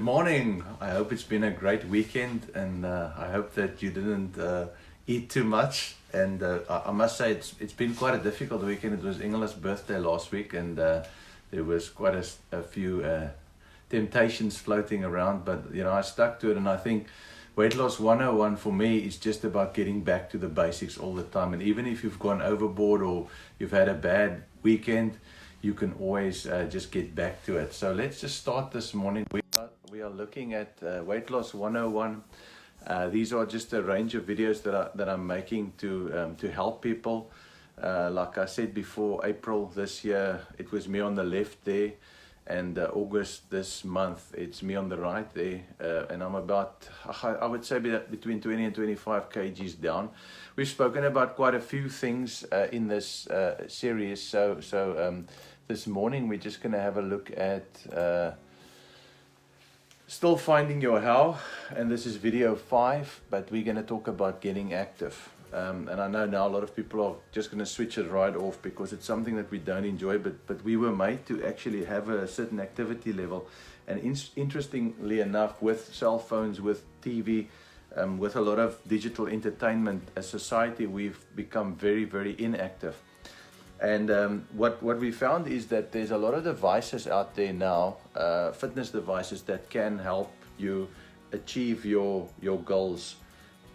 Good morning. I hope it's been a great weekend, and I hope that you didn't eat too much. And I must say it's been quite a difficult weekend. It was Ingela's birthday last week, and there was quite a few temptations floating around. But I stuck to it, and I think Weight Loss 101 for me is just about getting back to the basics all the time. And even if you've gone overboard or you've had a bad weekend, you can always just get back to it. So let's just start this morning. We are looking at Weight Loss 101. These are just a range of videos that I'm making to help people. Like I said before, April this year, it was me on the left there. And August this month, it's me on the right there. And I'm about, I would say, between 20 and 25 kgs down. We've spoken about quite a few things in this series. So this morning, we're just going to have a look at still finding your how. And this is video 5, but we're going to talk about getting active. And I know now a lot of people are just going to switch it right off because it's something that we don't enjoy, but we were made to actually have a certain activity level. And interestingly enough, with cell phones, with TV, with a lot of digital entertainment, as society, we've become very, very inactive. And what we found is that there's a lot of devices out there now, fitness devices that can help you achieve your goals.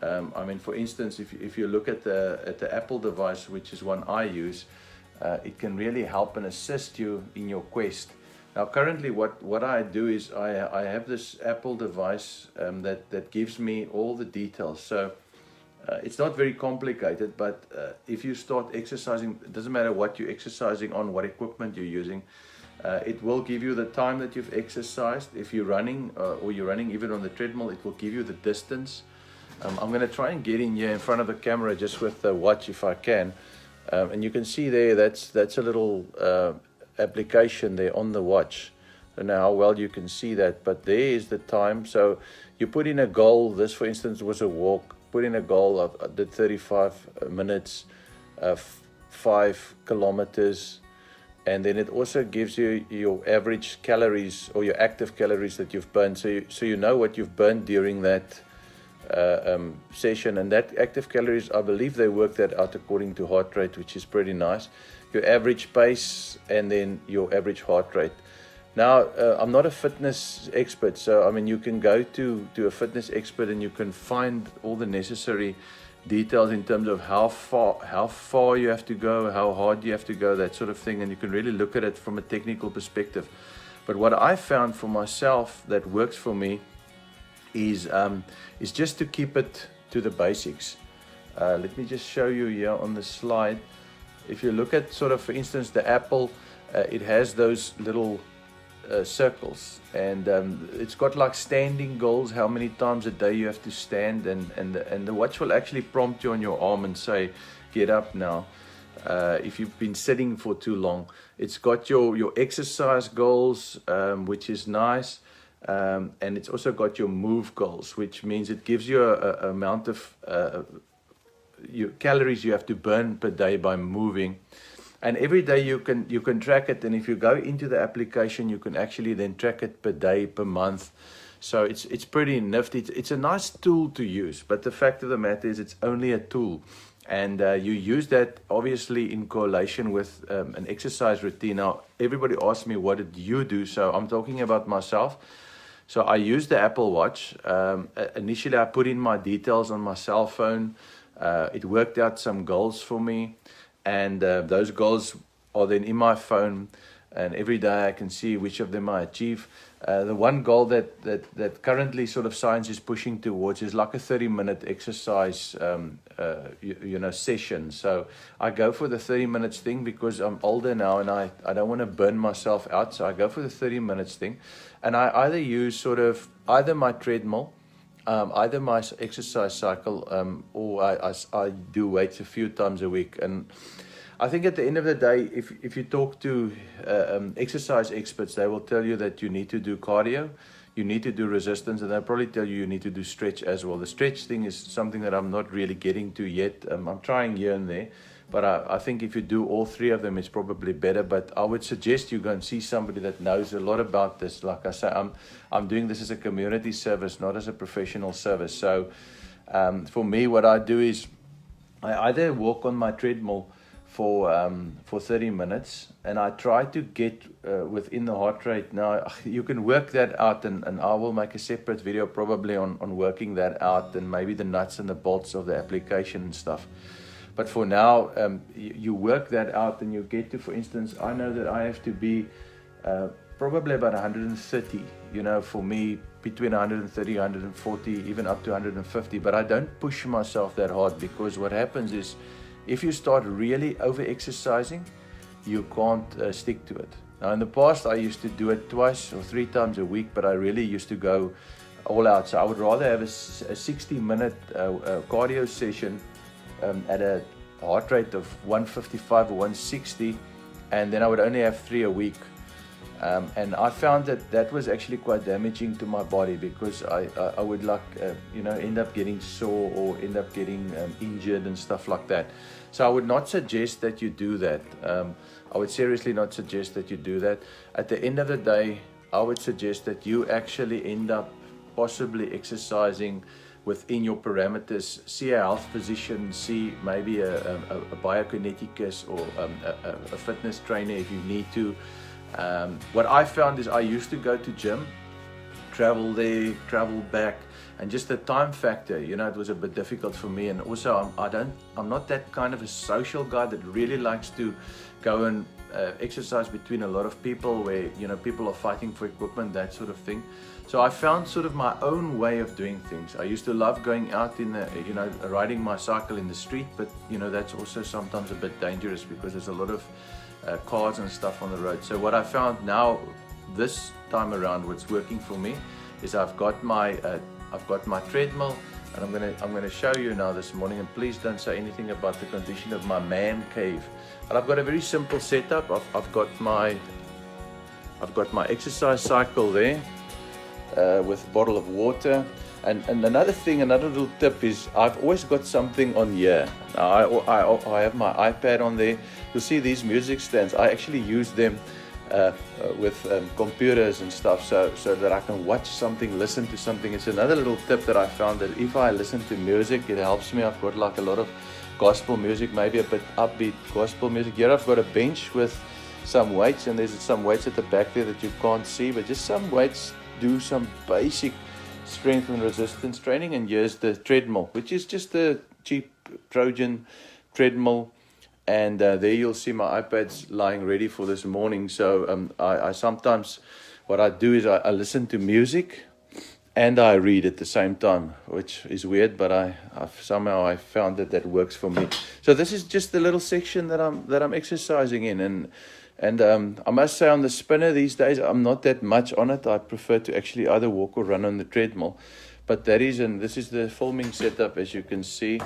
I mean, for instance, if you look at the Apple device, which is one I use, it can really help and assist you in your quest. Now, currently, what I do is I have this Apple device that gives me all the details. So it's not very complicated, but if you start exercising, it doesn't matter what you're exercising on, what equipment you're using. It will give you the time that you've exercised. If you're running or you're running even on the treadmill, it will give you the distance. I'm going to try and get in here in front of the camera just with the watch if I can. And you can see there, that's a little application there on the watch. I don't know how well you can see that, but there is the time. So you put in a goal. This, for instance, was a walk. Put in a goal of I did 35 minutes, 5 kilometers. And then it also gives you your average calories or your active calories that you've burned. So you know what you've burned during that session, and that active calories, I believe they work that out according to heart rate, which is pretty nice. Your average pace and then your average heart rate. Now, I'm not a fitness expert, so I mean, you can go to a fitness expert and you can find all the necessary details in terms of how far you have to go, how hard you have to go, that sort of thing, and you can really look at it from a technical perspective. But what I found for myself that works for me is just to keep it to the basics. Let me just show you here on the slide. If you look at sort of, for instance, the Apple, it has those little circles, and it's got like standing goals, how many times a day you have to stand, and the watch will actually prompt you on your arm and say, get up now. If you've been sitting for too long, it's got your exercise goals, which is nice. And it's also got your move goals, which means it gives you a amount of your calories you have to burn per day by moving. And every day you can track it. And if you go into the application, you can actually then track it per day, per month. So it's pretty nifty. It's a nice tool to use. But the fact of the matter is, it's only a tool. And you use that obviously in correlation with an exercise routine. Now, everybody asks me, what did you do? So I'm talking about myself. So I used the Apple Watch. Initially, I put in my details on my cell phone. It worked out some goals for me. And those goals are then in my phone. And every day I can see which of them I achieve. The one goal that currently sort of science is pushing towards is like a 30-minute exercise session. So I go for the 30 minutes thing because I'm older now and I don't want to burn myself out. So I go for the 30 minutes thing. And I either use either my treadmill, either my exercise cycle, or I do weights a few times a week. And I think at the end of the day, if you talk to exercise experts, they will tell you that you need to do cardio, you need to do resistance, and they'll probably tell you need to do stretch as well. The stretch thing is something that I'm not really getting to yet. I'm trying here and there. But I think if you do all three of them, it's probably better. But I would suggest you go and see somebody that knows a lot about this. Like I say, I'm doing this as a community service, not as a professional service. So for me, what I do is I either walk on my treadmill for 30 minutes, and I try to get within the heart rate. Now you can work that out, and I will make a separate video probably on working that out, and maybe the nuts and the bolts of the application and stuff. But for now, you work that out, and you get to, for instance, I know that I have to be probably about 130, you know, for me, between 130, 140, even up to 150. But I don't push myself that hard, because what happens is, if you start really over-exercising, you can't stick to it. Now, in the past, I used to do it 2 or 3 times a week, but I really used to go all out. So I would rather have a 60-minute cardio session at a heart rate of 155 or 160, and then I would only have 3 a week. And I found that was actually quite damaging to my body, because I would end up getting sore or end up getting injured and stuff like that. So I would not suggest that you do that. I would seriously not suggest that you do that. At the end of the day, I would suggest that you actually end up possibly exercising within your parameters. See a health physician, see maybe a biokineticist or a fitness trainer if you need to. What I found is I used to go to gym, travel there, travel back, and just the time factor, you know, it was a bit difficult for me. And also I'm not that kind of a social guy that really likes to go and exercise between a lot of people, where, you know, people are fighting for equipment, that sort of thing. So I found sort of my own way of doing things. I used to love going out in the, you know, riding my cycle in the street, but, you know, that's also sometimes a bit dangerous, because there's a lot of cars and stuff on the road. So what I found now, this time around, what's working for me is I've got my treadmill, and I'm gonna show you now this morning. And please don't say anything about the condition of my man cave. And I've got a very simple setup. I've got my exercise cycle there with a bottle of water. And another little tip is, I've always got something on here. Now I have my iPad on there. You'll see these music stands. I actually use them with computers and stuff, so that I can watch something, listen to something. It's another little tip that I found, that if I listen to music, it helps me. I've got like a lot of gospel music, maybe a bit upbeat gospel music. Here I've got a bench with some weights, and there's some weights at the back there that you can't see, but just some weights do some basic strength and resistance training. And here's the treadmill, which is just a cheap Trojan treadmill. And there you'll see my iPad's lying ready for this morning. So I sometimes, what I do is I listen to music and I read at the same time, which is weird, but I've somehow found that works for me. So this is just the little section that I'm exercising in. And I must say, on the spinner these days, I'm not that much on it. I prefer to actually either walk or run on the treadmill. But this is the filming setup, as you can see.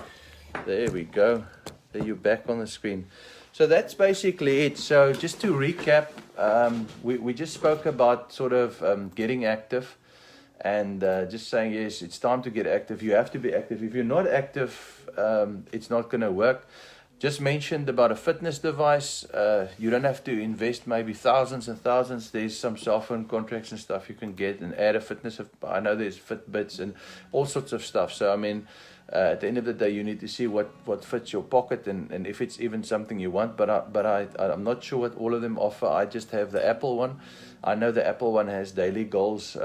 There we go. There, you're back on the screen. So that's basically it. So just to recap, we just spoke about sort of getting active, and just saying, yes, it's time to get active. You have to be active. If you're not active, it's not going to work. Just mentioned about a fitness device. You don't have to invest maybe thousands and thousands. There's some cell phone contracts and stuff you can get and add a fitness. I know there's Fitbits and all sorts of stuff. So I mean, at the end of the day, you need to see what fits your pocket, and if it's even something you want. But I'm not sure what all of them offer. I just have the Apple one. I know the Apple one has daily goals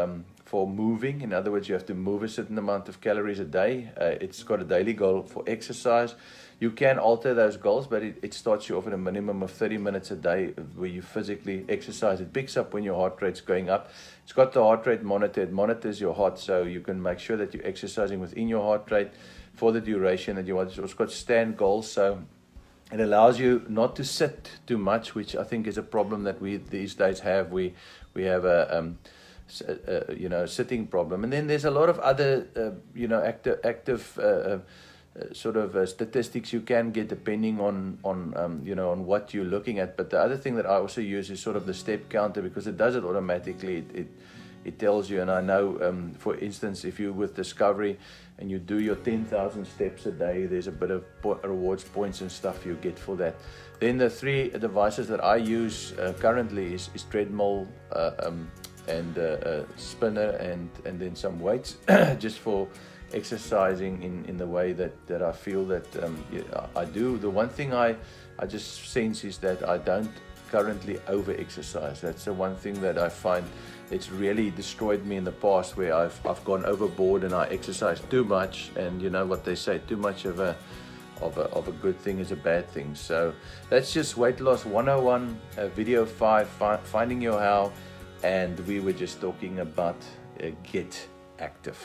for moving. In other words, you have to move a certain amount of calories a day. It's got a daily goal for exercise. You can alter those goals, but it starts you off at a minimum of 30 minutes a day where you physically exercise. It picks up when your heart rate's going up. It's got the heart rate monitor. It monitors your heart, so you can make sure that you're exercising within your heart rate for the duration that you want. It's got stand goals, so it allows you not to sit too much, which I think is a problem that we these days have. We have a sitting problem, and then there's a lot of other active sort of statistics you can get depending on what you're looking at. But the other thing that I also use is sort of the step counter, because it does it automatically. it tells you. And I know, for instance, if you're with Discovery and you do your 10,000 steps a day, there's a bit of rewards points and stuff you get for that. Then the 3 devices that I use currently is treadmill, and spinner, and then some weights, just for exercising in the way that I feel that I do. The one thing I just sense is that I don't currently over exercise. That's the one thing that I find it's really destroyed me in the past, where I've gone overboard and I exercise too much, and you know what they say, too much of a good thing is a bad thing. So that's just Weight Loss 101, video 5, finding your how. And we were just talking about get active.